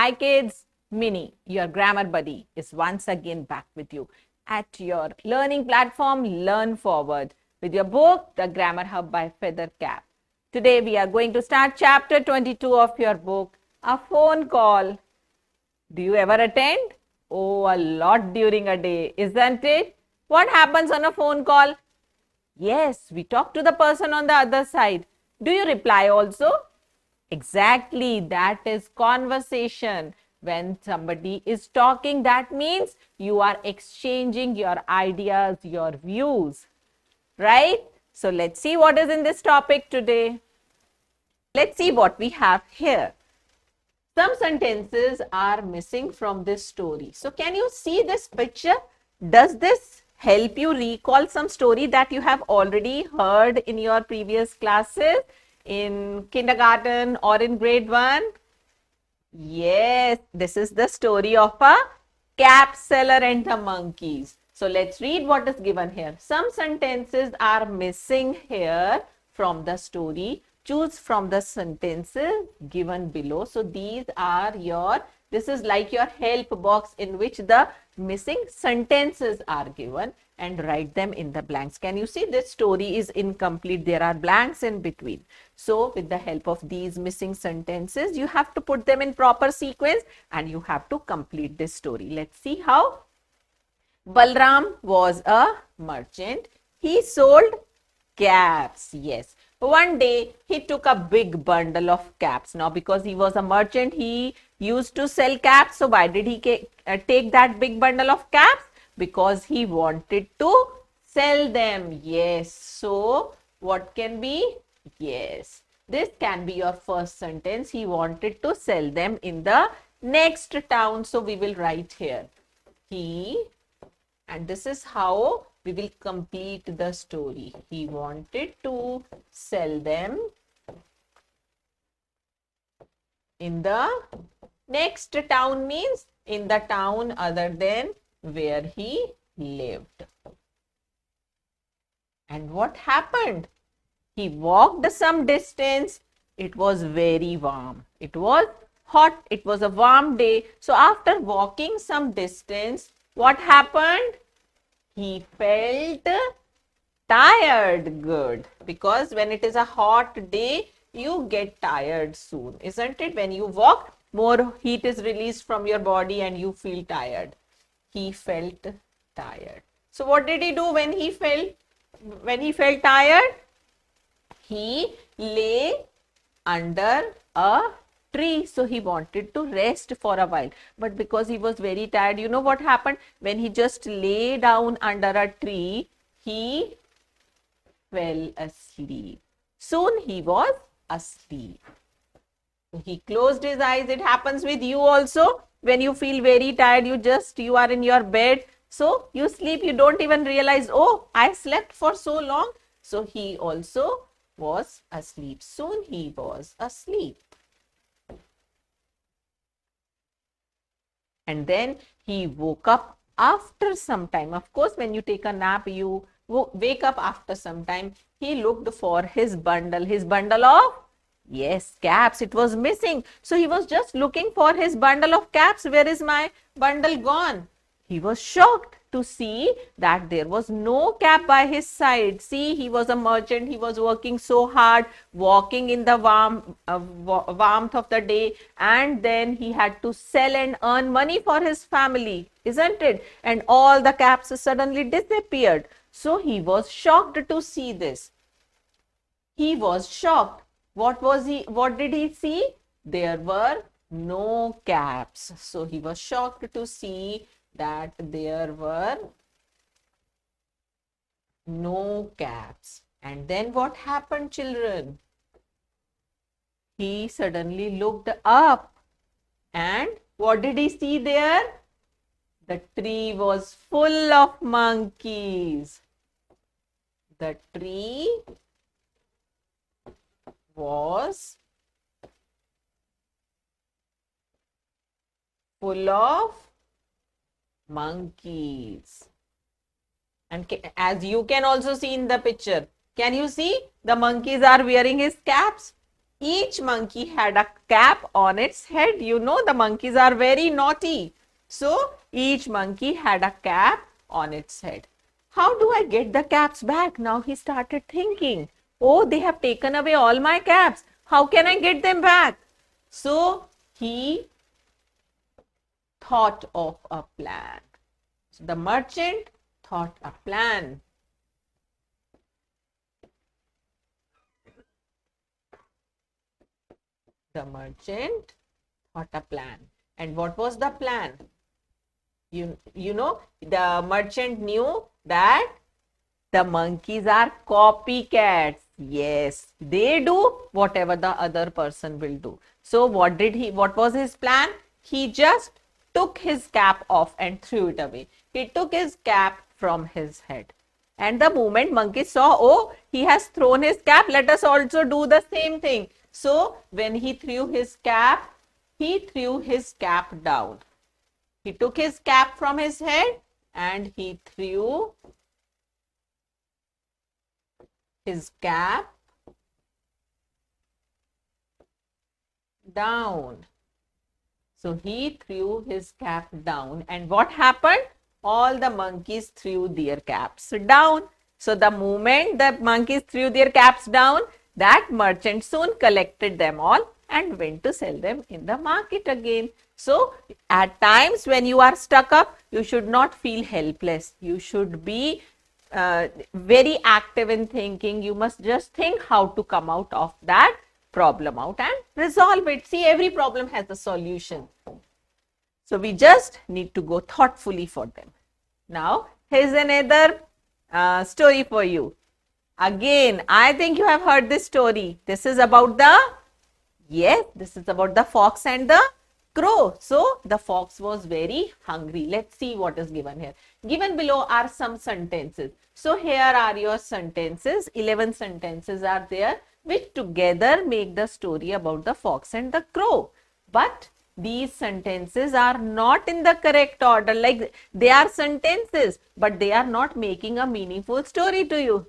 Hi kids, Minnie, your grammar buddy, is once again back with you at your learning platform Learn Forward with your book, The Grammar Hub by Feather Cap. Today we are going to start chapter 22 of your book, A Phone Call. Do you ever attend? Oh, a lot during a day, isn't it? What happens on a phone call? Yes, we talk to the person on the other side. Do you reply also? Exactly, that is conversation. When somebody is talking, that means you are exchanging your ideas, your views, right? So let's see what is in this topic today. Let's see what we have here. Some sentences are missing from this story. So can you see this picture? Does this help you recall some story that you have already heard in your previous classes in kindergarten or in grade 1? Yes, this is the story of a cap seller and the monkeys. So let's read what is given here. Some sentences are missing here from the story. Choose from the sentences given below. So these are your, this is like your help box in which the missing sentences are given, and write them in the blanks. Can you see this story is incomplete? There are blanks in between. So with the help of these missing sentences, you have to put them in proper sequence and you have to complete this story. Let's see how. Balram was a merchant. He sold caps. Yes. One day he took a big bundle of caps. Now because he was a merchant, he used to sell caps. So why did he take that big bundle of caps? Because he wanted to sell them. Yes. So what can be? Yes. This can be your first sentence. He wanted to sell them in the next town. So we will write here. He, and this is how we will complete the story. He wanted to sell them in the next town, means in the town other than where he lived. And what happened? He walked some distance. It was very warm. It was hot. It was a warm day. So after walking some distance, what happened? He felt tired. Good. Because when it is a hot day, you get tired soon, isn't it? When you walk, more heat is released from your body and you feel tired. He felt tired. So what did he do when he felt tired? He lay under a tree. So he wanted to rest for a while. But because he was very tired, you know what happened? When he just lay down under a tree, he fell asleep. Soon he was asleep. He closed his eyes. It happens with you also. When you feel very tired, you are in your bed. So you sleep, you don't even realize, oh, I slept for so long. So he also was asleep. Soon he was asleep. And then he woke up after some time. Of course, when you take a nap, you wake up after some time. He looked for his bundle of, yes, caps. It was missing. So he was just looking for his bundle of caps. Where is my bundle gone? He was shocked to see that there was no cap by his side. See, he was a merchant. He was working so hard, walking in the warmth of the day, and then he had to sell and earn money for his family, isn't it? And all the caps suddenly disappeared. So he was shocked to see this. He was shocked. What did he see? There were no caps. So he was shocked to see that there were no caps. And then what happened, children? He suddenly looked up, and what did he see there? The tree was full of monkeys. The tree was full of monkeys. And as you can also see in the picture, can you see the monkeys are wearing his caps? Each monkey had a cap on its head. You know the monkeys are very naughty. So each monkey had a cap on its head. How do I get the caps back? Now he started thinking, oh, they have taken away all my caps. How can I get them back? So he thought of a plan. So the merchant thought a plan. The merchant thought a plan. And what was the plan? You know, the merchant knew that the monkeys are copycats. Yes, they do whatever the other person will do. So what was his plan? He just took his cap off and threw it away. He took his cap from his head. And the moment monkey saw, oh, he has thrown his cap, let us also do the same thing. So when he threw his cap down. He took his cap from his head and he threw his cap down. So he threw his cap down, and what happened? All the monkeys threw their caps down. So the moment the monkeys threw their caps down, that merchant soon collected them all and went to sell them in the market again. So at times when you are stuck up, you should not feel helpless. You should be very active in thinking. You must just think how to come out of that problem out and resolve it. See, every problem has a solution. So we just need to go thoughtfully for them. Now, here's another story for you. Again, I think you have heard this story. This is about the fox and the crow. So, the fox was very hungry. Let's see what is given here. Given below are some sentences. So, here are your sentences. 11 sentences are there, which together make the story about the fox and the crow. But these sentences are not in the correct order. Like, they are sentences, but they are not making a meaningful story to you.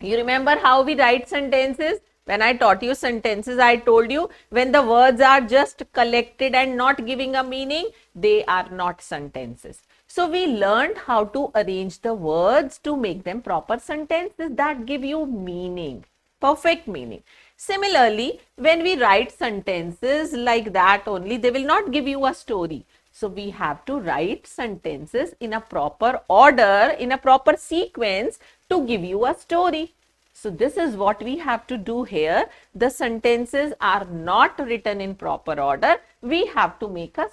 You remember how we write sentences? When I taught you sentences, I told you when the words are just collected and not giving a meaning, they are not sentences. So we learned how to arrange the words to make them proper sentences that give you meaning, perfect meaning. Similarly, when we write sentences like that only, they will not give you a story. So we have to write sentences in a proper order, in a proper sequence to give you a story. So this is what we have to do here. The sentences are not written in proper order. We have to make a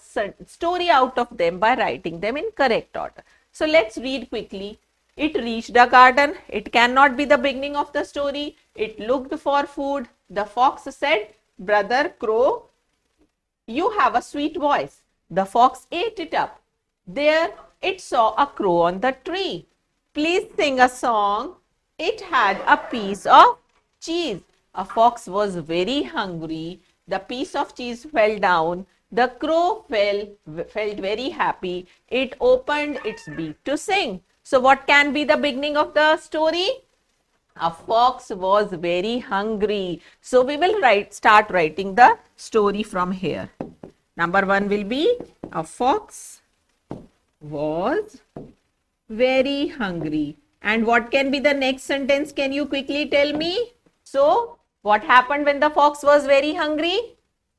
story out of them by writing them in correct order. So let's read quickly. It reached a garden. It cannot be the beginning of the story. It looked for food. The fox said, "Brother Crow, you have a sweet voice." The fox ate it up. There it saw a crow on the tree. "Please sing a song." It had a piece of cheese. A fox was very hungry. The piece of cheese fell down. The crow felt very happy. It opened its beak to sing. So what can be the beginning of the story? A fox was very hungry. So we will start writing the story from here. Number 1 will be a fox was very hungry. And what can be the next sentence? Can you quickly tell me? So, what happened when the fox was very hungry?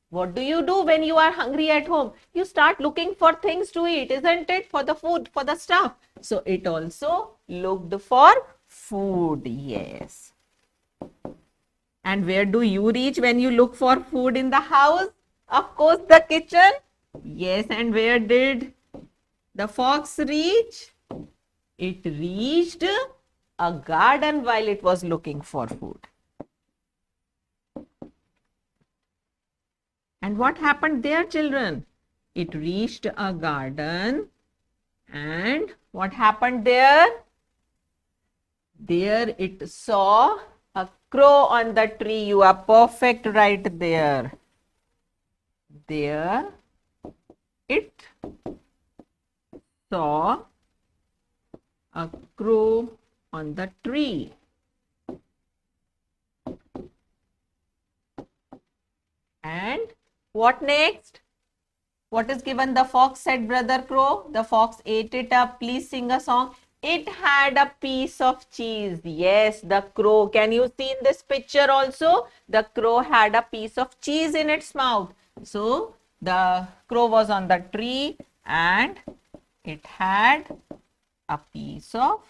What do you do when you are hungry at home? You start looking for things to eat, isn't it? For the food, for the stuff. So, it also looked for food. Yes. And where do you reach when you look for food in the house? Of course, the kitchen. Yes, and where did the fox reach? It reached a garden while it was looking for food. And what happened there, children? It reached a garden. And what happened there? There it saw a crow on the tree. You are perfect right there. There it saw a crow on the tree. And what next? What is given? The fox said, Brother Crow. The fox ate it up. Please sing a song. It had a piece of cheese. Yes, the crow. Can you see in this picture also? The crow had a piece of cheese in its mouth. So, the crow was on the tree and it had a piece of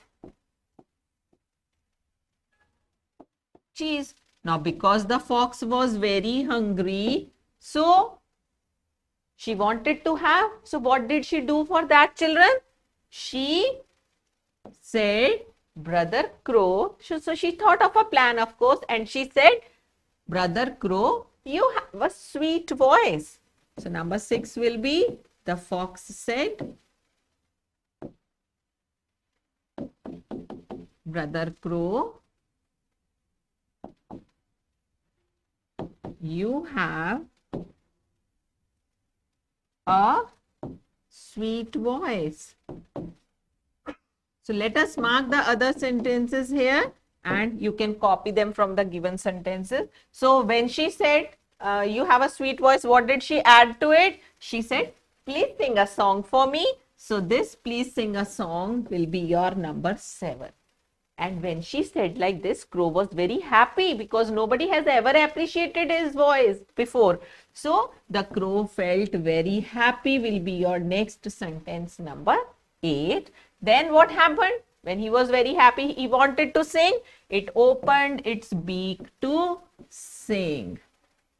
cheese. Now, because the fox was very hungry, so she wanted to have. So, what did she do for that, children? She said, Brother Crow. So, she thought of a plan, of course, and she said, Brother Crow, you have a sweet voice. So, number 6 will be, the fox said, Brother Crow, you have a sweet voice. So let us mark the other sentences here and you can copy them from the given sentences. So when she said, you have a sweet voice, what did she add to it? She said, please sing a song for me. So this please sing a song will be your number 7. And when she said like this, Crow was very happy because nobody has ever appreciated his voice before. So the crow felt very happy will be your next sentence, number 8. Then what happened? When he was very happy, he wanted to sing. It opened its beak to sing.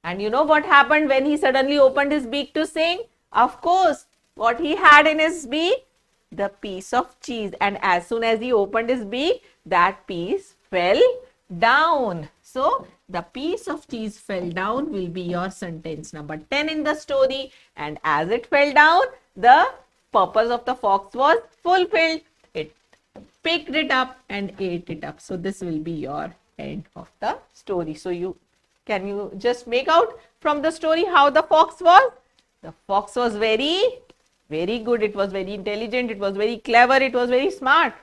And you know what happened when he suddenly opened his beak to sing? Of course, what he had in his beak? The piece of cheese. And as soon as he opened his beak, that piece fell down. So, the piece of cheese fell down will be your sentence number 10 in the story. And as it fell down, the purpose of the fox was fulfilled. It picked it up and ate it up. So, this will be your end of the story. So, can you just make out from the story how the fox was? The fox was very good. It was very intelligent. It was very clever. It was very smart.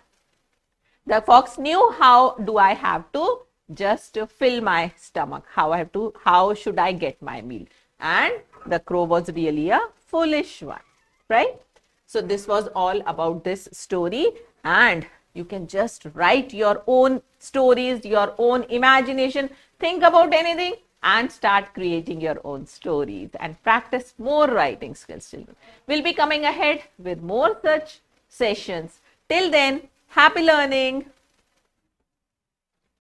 The fox knew how do I have to just fill my stomach. How should I get my meal? And the crow was really a foolish one, right? So this was all about this story, and you can just write your own stories, your own imagination. Think about anything and start creating your own stories and practice more writing skills, children. We'll be coming ahead with more such sessions. Till then, happy learning.